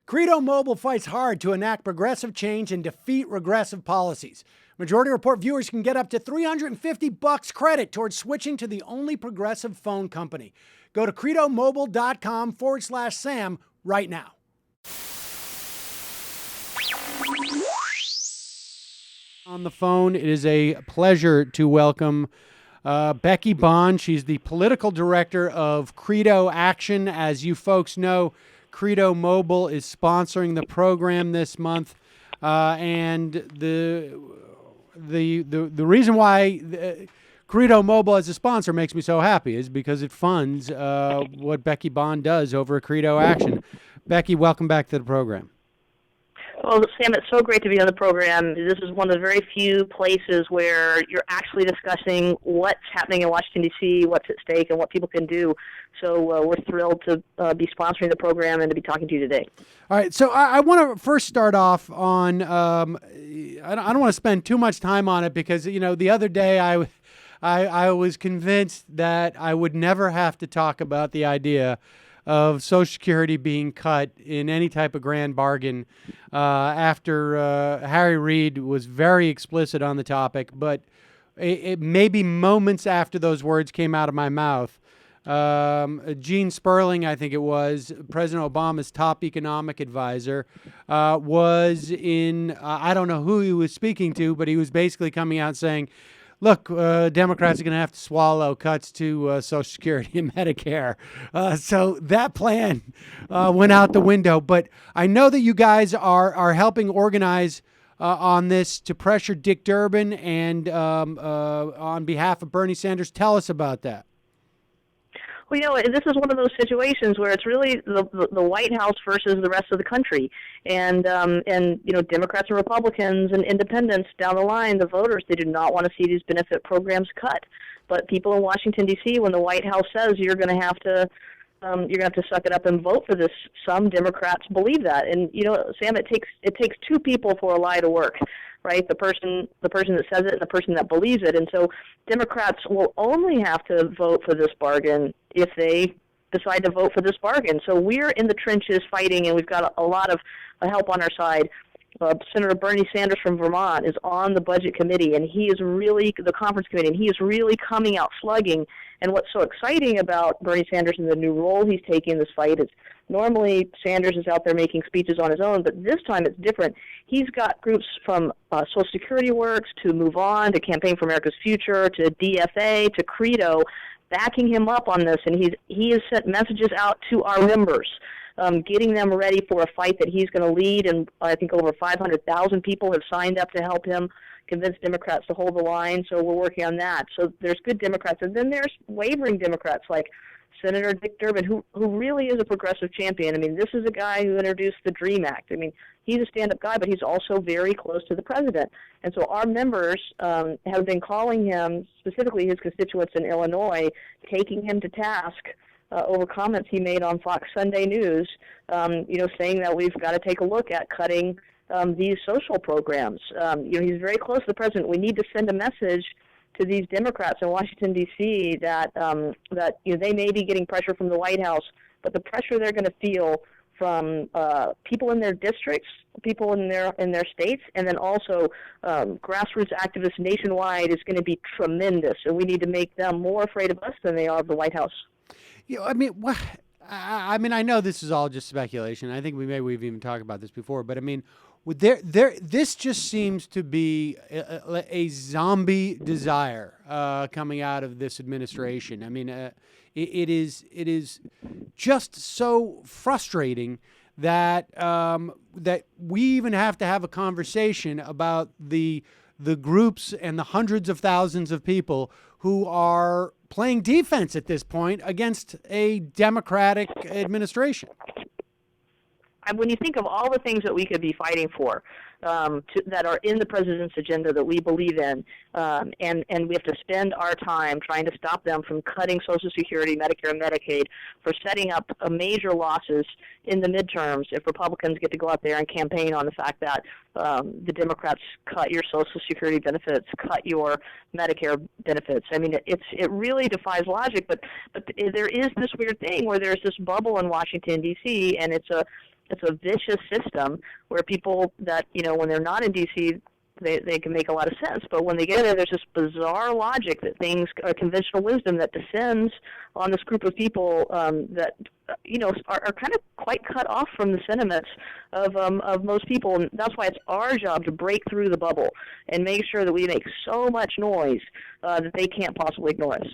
Credo Mobile fights hard to enact progressive change and defeat regressive policies. Majority Report viewers can get up to $350 credit towards switching to the only progressive phone company. Go to credomobile.com/Sam right now. On the phone, it is a pleasure to welcome Becky Bond. She's the political director of Credo Action. As you folks know, Credo Mobile is sponsoring the program this month, and the reason why Credo Mobile as a sponsor makes me so happy is because it funds what Becky Bond does over at Credo Action. Becky, welcome back to the program. Well, Sam, it's so great to be on the program. This is one of the very few places where you're actually discussing what's happening in Washington, D.C., what's at stake, and what people can do. So we're thrilled to be sponsoring the program and to be talking to you today. All right, so I want to first start off on, I don't want to spend too much time on it because, you know, the other day I was convinced that I would never have to talk about the idea of Social Security being cut in any type of grand bargain after Harry Reid was very explicit on the topic. But it maybe moments after those words came out of my mouth, Gene Sperling, I think it was, President Obama's top economic advisor, was in, I don't know who he was speaking to, but he was basically coming out saying, look, Democrats are going to have to swallow cuts to Social Security and Medicare. So that plan went out the window. But I know that you guys are helping organize on this to pressure Dick Durbin and on behalf of Bernie Sanders. Tell us about that. Well, you know, this is one of those situations where it's really the White House versus the rest of the country, and you know, Democrats and Republicans and independents down the line, the voters, they do not want to see these benefit programs cut. But people in Washington D.C., when the White House says you're going to have to suck it up and vote for this, some Democrats believe that. And you know, Sam, it takes two people for a lie to work. Right, the person that says it and the person that believes it. And so Democrats will only have to vote for this bargain if they decide to vote for this bargain. So we're in the trenches fighting, and we've got a lot of help on our side. Senator Bernie Sanders from Vermont is on the budget committee, and he is really, the conference committee, and he is really coming out slugging. And what's so exciting about Bernie Sanders and the new role he's taking in this fight is normally Sanders is out there making speeches on his own, but this time it's different. He's got groups from Social Security Works to Move On to Campaign for America's Future to DFA to Credo backing him up on this, and he has sent messages out to our members, getting them ready for a fight that he's going to lead, and I think over 500,000 people have signed up to help him convince Democrats to hold the line, so we're working on that. So there's good Democrats, and then there's wavering Democrats like Senator Dick Durbin, who really is a progressive champion. I mean, this is a guy who introduced the DREAM Act. I mean, he's a stand-up guy, but he's also very close to the president. And so our members have been calling him, specifically his constituents in Illinois, taking him to task over comments he made on Fox Sunday News, you know, saying that we've got to take a look at cutting these social programs. You know, he's very close to the president. We need to send a message to these Democrats in Washington, D.C., that you know, they may be getting pressure from the White House, but the pressure they're going to feel from people in their districts, people in their states, and then also grassroots activists nationwide is going to be tremendous. And we need to make them more afraid of us than they are of the White House. You know, I mean, I know this is all just speculation. I think we've even talked about this before, but I mean, this just seems to be a zombie desire coming out of this administration. I mean, it is just so frustrating that that we even have to have a conversation about the groups and the hundreds of thousands of people who are playing defense at this point against a Democratic administration. When you think of all the things that we could be fighting for, that are in the president's agenda that we believe in, and we have to spend our time trying to stop them from cutting Social Security, Medicare, and Medicaid, for setting up major losses in the midterms if Republicans get to go out there and campaign on the fact that the Democrats cut your Social Security benefits, cut your Medicare benefits. I mean, it really defies logic, but there is this weird thing where there's this bubble in Washington, D.C., and it's a it's a vicious system where people that, when they're not in D.C., they can make a lot of sense, but when they get there, there's this bizarre logic that conventional wisdom that descends on this group of people that are kind of quite cut off from the sentiments of most people, and that's why it's our job to break through the bubble and make sure that we make so much noise that they can't possibly ignore us.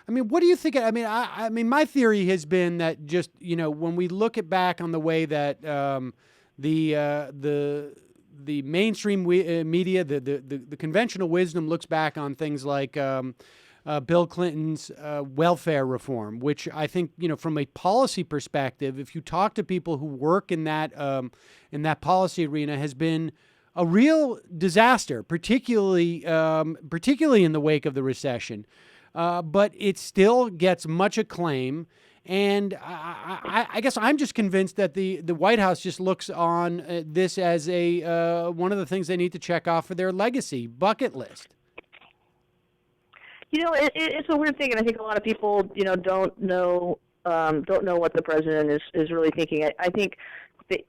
I mean, what do you think? I mean, my theory has been that just when we look back on the way that the mainstream media, the conventional wisdom looks back on things like Bill Clinton's welfare reform, which I think, from a policy perspective, if you talk to people who work in that policy arena, has been a real disaster, particularly in the wake of the recession. But it still gets much acclaim. And I guess I'm just convinced that the White House just looks on this as one of the things they need to check off for their legacy bucket list. It's a weird thing, and I think a lot of people, don't know what the president is really thinking. I think that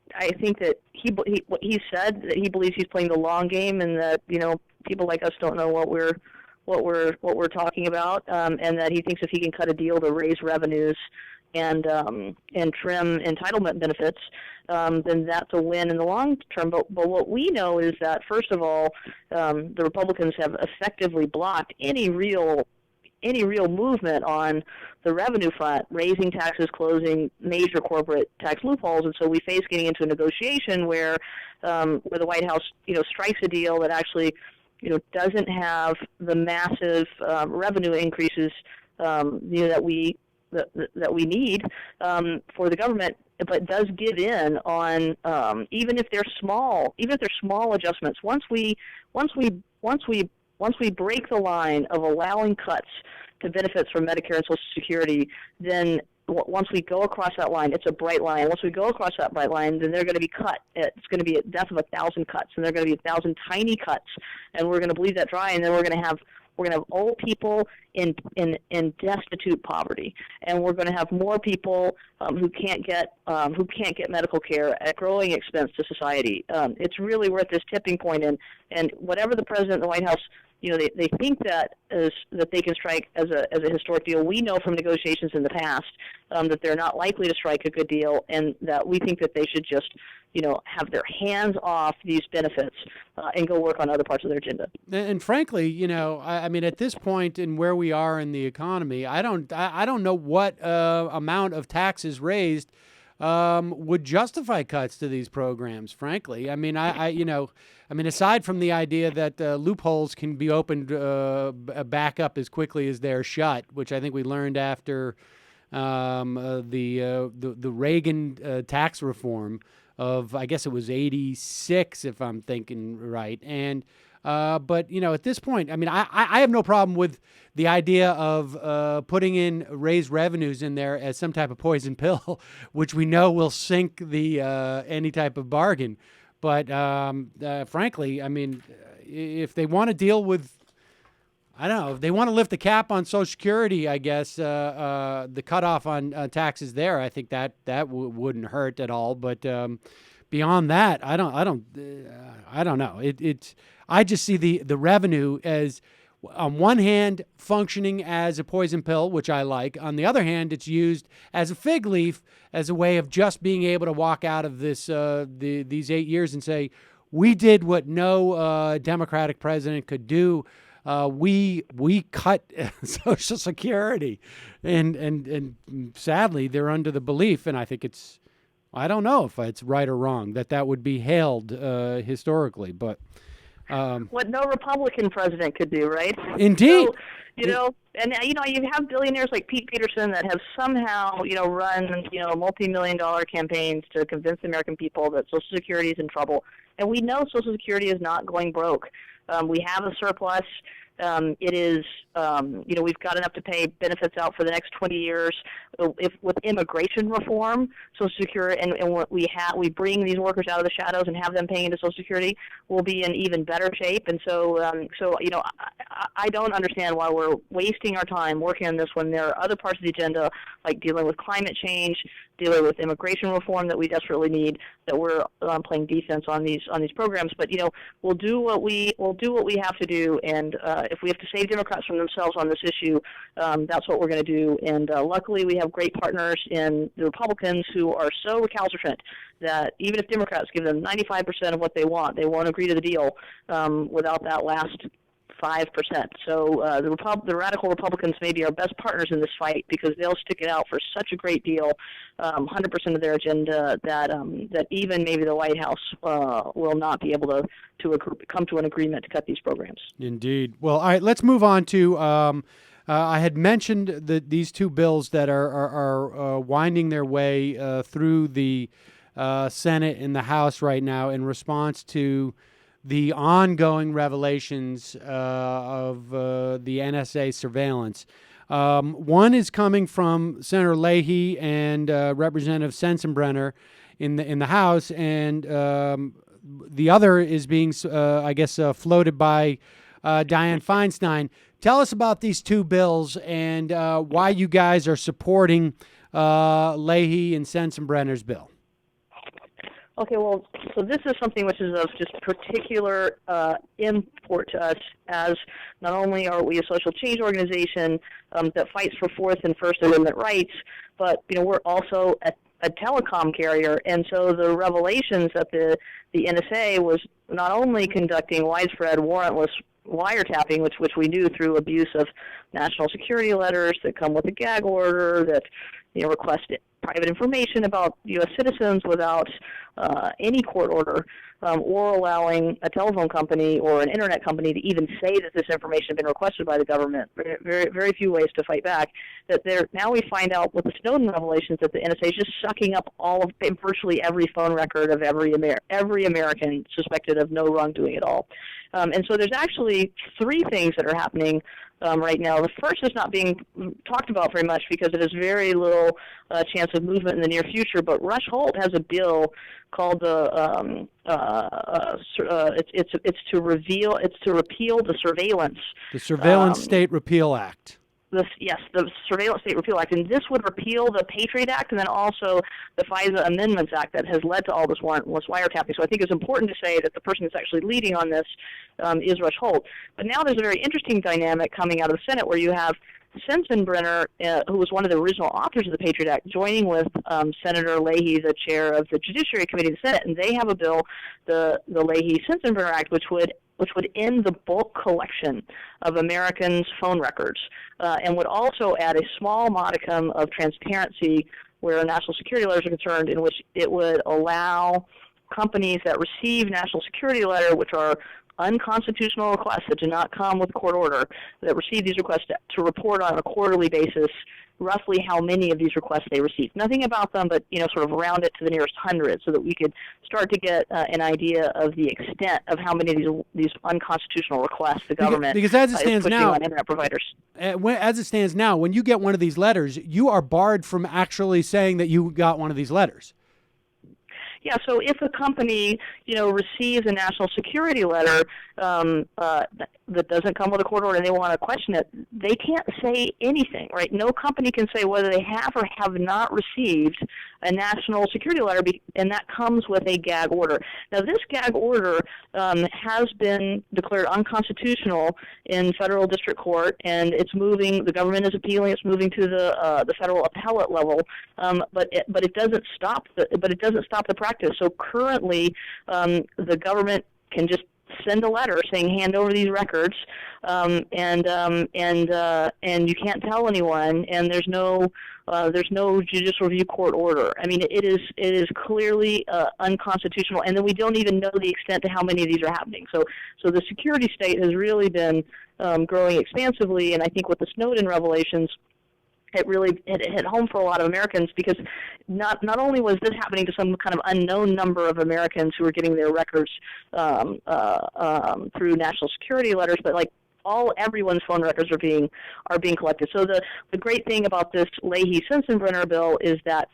what he said, that he believes he's playing the long game, and that people like us don't know what we're talking about, and that he thinks if he can cut a deal to raise revenues and trim entitlement benefits, then that's a win in the long term. But what we know is that, first of all, the Republicans have effectively blocked any real movement on the revenue front, raising taxes, closing major corporate tax loopholes, and so we face getting into a negotiation where the White House strikes a deal that actually doesn't have the massive revenue increases that we need for the government, but does give in on even if they're small adjustments. Once we break the line of allowing cuts to benefits from Medicare and Social Security, then once we go across that line, it's a bright line. Once we go across that bright line, then they're going to be cut. It's going to be a death of 1,000 cuts, and they're going to be 1,000 tiny cuts, and we're going to bleed that dry, and then we're going to have old people in destitute poverty, and we're going to have more people who can't get medical care at growing expense to society. It's really, we're at this tipping point, and whatever the president and the White House, they think that they can strike as a historic deal. We know from negotiations in the past that they're not likely to strike a good deal, and that we think that they should just have their hands off these benefits and go work on other parts of their agenda. And frankly, I mean, at this point in where we are in the economy, I don't know what amount of taxes raised would justify cuts to these programs. Frankly, I mean, aside from the idea that loopholes can be opened back up as quickly as they're shut, which I think we learned after the Reagan tax reform of, I guess it was 86, if I'm thinking right. And but at this point, I mean, I have no problem with the idea of putting in raised revenues in there as some type of poison pill, which we know will sink the any type of bargain. But frankly, I mean, if they want to deal with, I don't know, if they want to lift the cap on Social Security, I guess the cutoff on taxes there, I think that wouldn't hurt at all. But beyond that, I don't know. I just see the revenue as, on one hand, functioning as a poison pill, which I like. On the other hand, it's used as a fig leaf, as a way of just being able to walk out of this these 8 years and say, we did what no Democratic president could do. We cut Social Security, and sadly, they're under the belief, and I think I don't know if it's right or wrong, that would be hailed historically, but what no Republican president could do, right? Indeed. So, you have billionaires like Pete Peterson that have somehow, run, multi-million-dollar campaigns to convince the American people that Social Security is in trouble. And we know Social Security is not going broke. We have a surplus. It is, we've got enough to pay benefits out for the next 20 years. If with immigration reform, Social Security, and what we bring these workers out of the shadows and have them paying into Social Security, we'll be in even better shape. And so, I don't understand why we're we're wasting our time working on this when there are other parts of the agenda, like dealing with climate change, dealing with immigration reform that we desperately need, that we're playing defense on these programs. But we'll do what we have to do, and if we have to save Democrats from themselves on this issue, that's what we're going to do. And luckily, we have great partners in the Republicans who are so recalcitrant that even if Democrats give them 95% of what they want, they won't agree to the deal without that last 5%. So the radical Republicans may be our best partners in this fight because they'll stick it out for such a great deal, 100% of their agenda, that even maybe the White House will not be able to come to an agreement to cut these programs. Indeed. Well, all right, let's move on to I had mentioned these two bills that are winding their way through the Senate and the House right now in response to the ongoing revelations of the NSA surveillance. One is coming from Senator Leahy and Representative Sensenbrenner in the House, and the other is being, floated by Dianne Feinstein. Tell us about these two bills and why you guys are supporting Leahy and Sensenbrenner's bill. Okay, well, so this is something which is of just particular import to us, as not only are we a social change organization that fights for Fourth and First Amendment rights, but we're also a telecom carrier, and so the revelations that the NSA was not only conducting widespread warrantless wiretapping, which we do through abuse of national security letters that come with a gag order that request private information about U.S. citizens without any court order, or allowing a telephone company or an internet company to even say that this information had been requested by the government. Very, very, very few ways to fight back. Now we find out with the Snowden revelations that the NSA is just sucking up virtually every phone record of every American suspected of no wrongdoing at all. And so there's actually three things that are happening right now. The first is not being talked about very much because it has very little chance of movement in the near future. But Rush Holt has a bill called it's to repeal the Surveillance State Repeal Act. The Surveillance State Repeal Act, and this would repeal the Patriot Act and then also the FISA Amendments Act that has led to all this warrantless wiretapping. So I think it's important to say that the person that's actually leading on this is Rush Holt. But now there's a very interesting dynamic coming out of the Senate where you have Sensenbrenner, who was one of the original authors of the Patriot Act, joining with Senator Leahy, the chair of the Judiciary Committee of the Senate, and they have a bill, the Leahy-Sensenbrenner Act, which would end the bulk collection of Americans' phone records, and would also add a small modicum of transparency where national security letters are concerned, in which it would allow companies that receive national security letters, which are unconstitutional requests that do not come with court order, that receive these requests to report on a quarterly basis roughly how many of these requests they received. Nothing about them, but sort of round it to the nearest 100, so that we could start to get an idea of the extent of how many of these unconstitutional requests the government because as it stands is pushing now, on internet providers. As it stands now, when you get one of these letters, you are barred from actually saying that you got one of these letters. Yeah, so if a company, receives a national security letter that doesn't come with a court order and they want to question it, they can't say anything, right? No company can say whether they have or have not received a national security letter, and that comes with a gag order. Now, this gag order has been declared unconstitutional in federal district court, and it's moving. The government is appealing. It's moving to the federal appellate level, but it doesn't stop the practice. So currently, the government can just send a letter saying hand over these records, and you can't tell anyone, and there's no judicial review court order. I mean, it is clearly unconstitutional, and then we don't even know the extent to how many of these are happening. So the security state has really been growing expansively, and I think with the Snowden revelations, it really hit home for a lot of Americans, because not only was this happening to some kind of unknown number of Americans who were getting their records through national security letters, but everyone's phone records are being collected. So the great thing about this Leahy-Sensenbrenner bill is that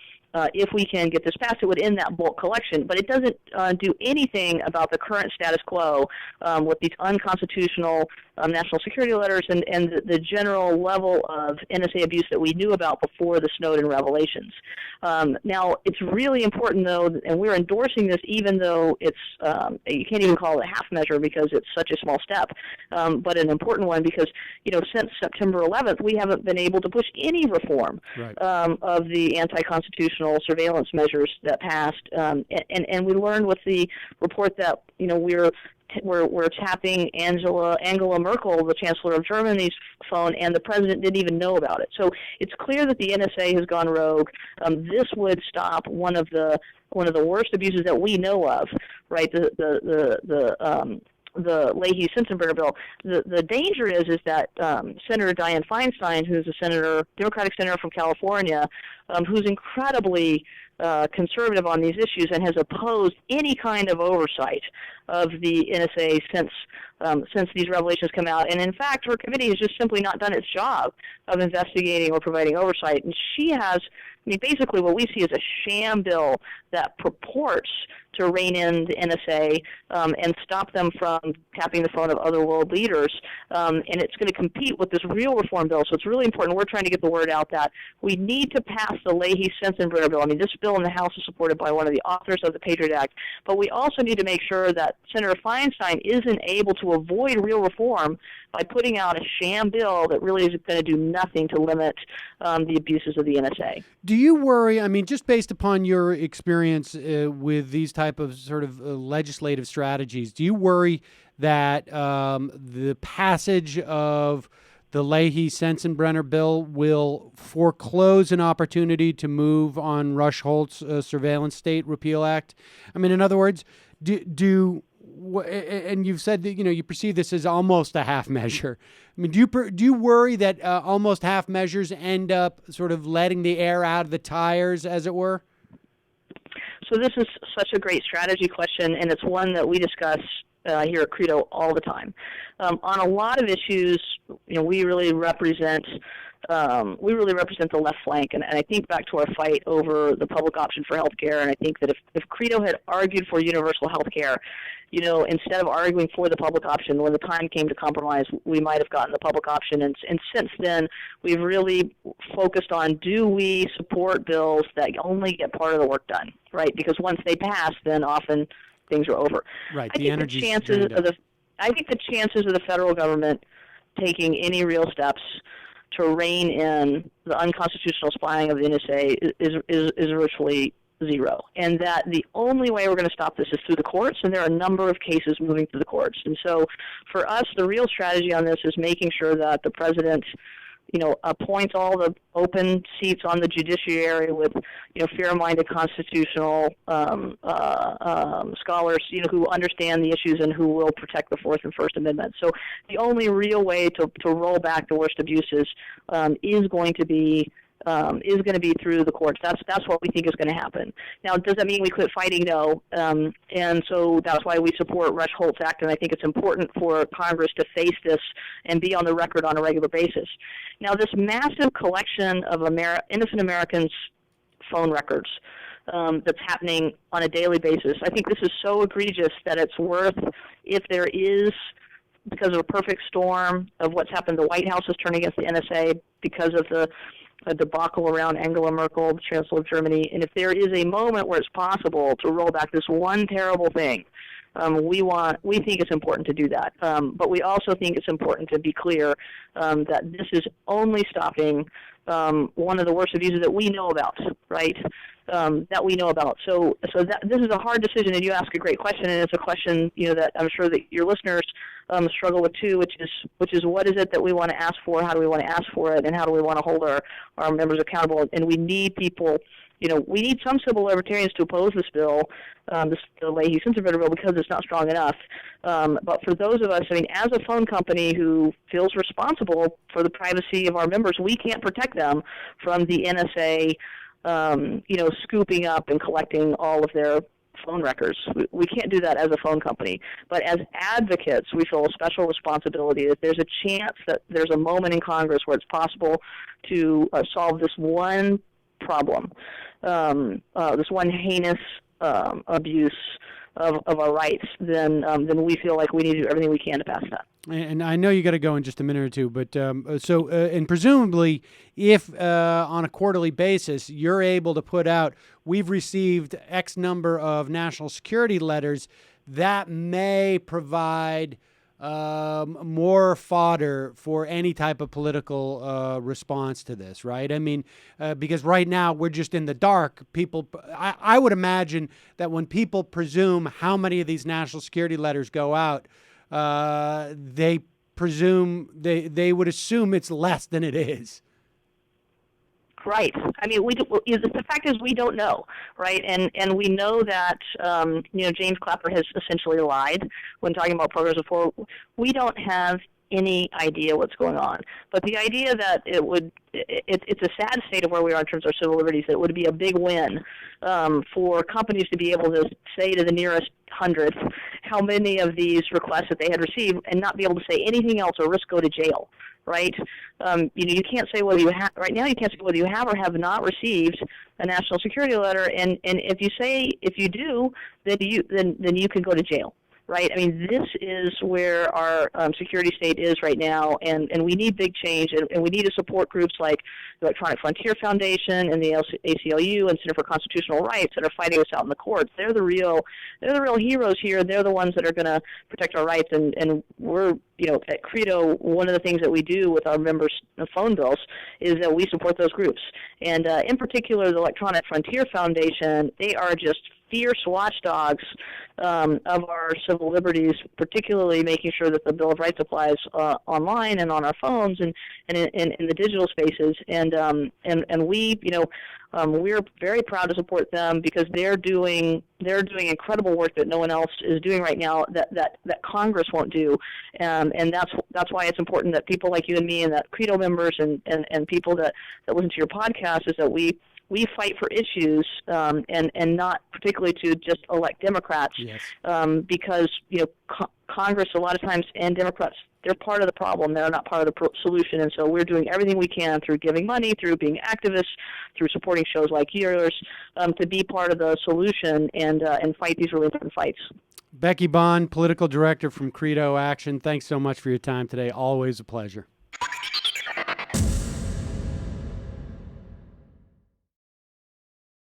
if we can get this passed, it would end that bulk collection. But it doesn't do anything about the current status quo with these unconstitutional national security letters, and the general level of NSA abuse that we knew about before the Snowden revelations. Now, it's really important, though, and we're endorsing this even though it's, you can't even call it a half measure because it's such a small step, but an important one because, since September 11th, we haven't been able to push any reform of the anti-constitutional surveillance measures that passed. And we learned with the report that, we're tapping Angela Merkel, the Chancellor of Germany's phone, and the President didn't even know about it. So it's clear that the NSA has gone rogue. This would stop one of the worst abuses that we know of, right? The Leahy-Sensenbrenner bill. The danger is that Senator Dianne Feinstein, who's a Democratic senator from California, who's incredibly conservative on these issues and has opposed any kind of oversight of the NSA since these revelations come out. And in fact, her committee has just simply not done its job of investigating or providing oversight. And she has, basically what we see is a sham bill that purports to rein in the NSA and stop them from tapping the phone of other world leaders. And it's going to compete with this real reform bill. So it's really important. We're trying to get the word out that we need to pass the Leahy-Sensenbrenner bill. This bill in the House is supported by one of the authors of the Patriot Act. But we also need to make sure that Senator Feinstein isn't able to avoid real reform by putting out a sham bill that really is going to do nothing to limit the abuses of the NSA. Do you worry, just based upon your experience with these type of sort of legislative strategies, do you worry that the passage of the Leahy-Sensenbrenner bill will foreclose an opportunity to move on Rush Holt's Surveillance State Repeal Act? In other words, and you've said that you perceive this as almost a half measure. Do you worry that almost half measures end up sort of letting the air out of the tires, as it were? So this is such a great strategy question, and it's one that we discuss here at Credo all the time. On a lot of issues, we really represent the left flank, and I think back to our fight over the public option for health care, and I think that if Credo had argued for universal health care, instead of arguing for the public option, when the time came to compromise, we might have gotten the public option. And since then, we've really focused on, do we support bills that only get part of the work done, right? Because once they pass, then often things are over. Right. I think the chances of the federal government taking any real steps to rein in the unconstitutional spying of the NSA is virtually zero, and that the only way we're going to stop this is through the courts, and there are a number of cases moving through the courts. And so for us, the real strategy on this is making sure that the president appoints all the open seats on the judiciary with, fair-minded constitutional scholars, who understand the issues and who will protect the Fourth and First Amendment. So the only real way to roll back the worst abuses is going to be through the courts. That's what we think is going to happen. Now, does that mean we quit fighting? No. And so that's why we support Rush Holt's Act, and I think it's important for Congress to face this and be on the record on a regular basis. Now, this massive collection of innocent Americans' phone records that's happening on a daily basis, I think this is so egregious that it's worth, if there is, because of a perfect storm of what's happened, the White House has turned against the NSA because of a debacle around Angela Merkel, the Chancellor of Germany, and if there is a moment where it's possible to roll back this one terrible thing, we think it's important to do that. But we also think it's important to be clear that this is only stopping one of the worst abuses that we know about, right? That we know about. So this is a hard decision, and you ask a great question, and it's a question that I'm sure that your listeners struggle with too, which is what is it that we want to ask for? How do we want to ask for it? And how do we want to hold our members accountable? And we need people. We need some civil libertarians to oppose this bill, the Leahy-Sensenbrenner bill, because it's not strong enough. But for those of us, as a phone company who feels responsible for the privacy of our members, we can't protect them from the NSA, scooping up and collecting all of their phone records. We can't do that as a phone company. But as advocates, we feel a special responsibility that there's a chance that there's a moment in Congress where it's possible to solve this one problem, this one heinous abuse of our rights, then we feel like we need to do everything we can to pass that. And I know you got to go in just a minute or two, but and presumably, if on a quarterly basis you're able to put out, we've received X number of national security letters, that may provide more fodder for any type of political response to this, right? I mean, because right now we're just in the dark. People, I would imagine that when people presume how many of these national security letters go out, they they would assume it's less than it is. Right. I mean, the fact is we don't know, right? And we know that James Clapper has essentially lied when talking about programs before. We don't have any idea what's going on. But the idea that it's a sad state of where we are in terms of our civil liberties, that it would be a big win for companies to be able to say to the nearest hundredth how many of these requests that they had received and not be able to say anything else or risk go to jail. Right? You can't say whether you have right now. You can't say whether you have or have not received a national security letter, and if you do, then you can go to jail. Right? I mean, this is where our security state is right now, and we need big change, and we need to support groups like the Electronic Frontier Foundation and the ACLU and Center for Constitutional Rights that are fighting us out in the courts. They're the real heroes here. They're the ones that are going to protect our rights, and we're, at Credo, one of the things that we do with our members' phone bills is that we support those groups. And in particular, the Electronic Frontier Foundation, they are just fierce watchdogs of our civil liberties, particularly making sure that the Bill of Rights applies online and on our phones and in the digital spaces. And we, we're very proud to support them because they're doing incredible work that no one else is doing right now that Congress won't do. And that's why it's important that people like you and me and that Credo members and people that listen to your podcast is that we fight for issues and not particularly to just elect Democrats. Yes. Because Congress a lot of times and Democrats, they're part of the problem. They're not part of the solution. And so we're doing everything we can through giving money, through being activists, through supporting shows like yours, to be part of the solution and fight these really important fights. Becky Bond, Political Director from Credo Action, thanks so much for your time today. Always a pleasure.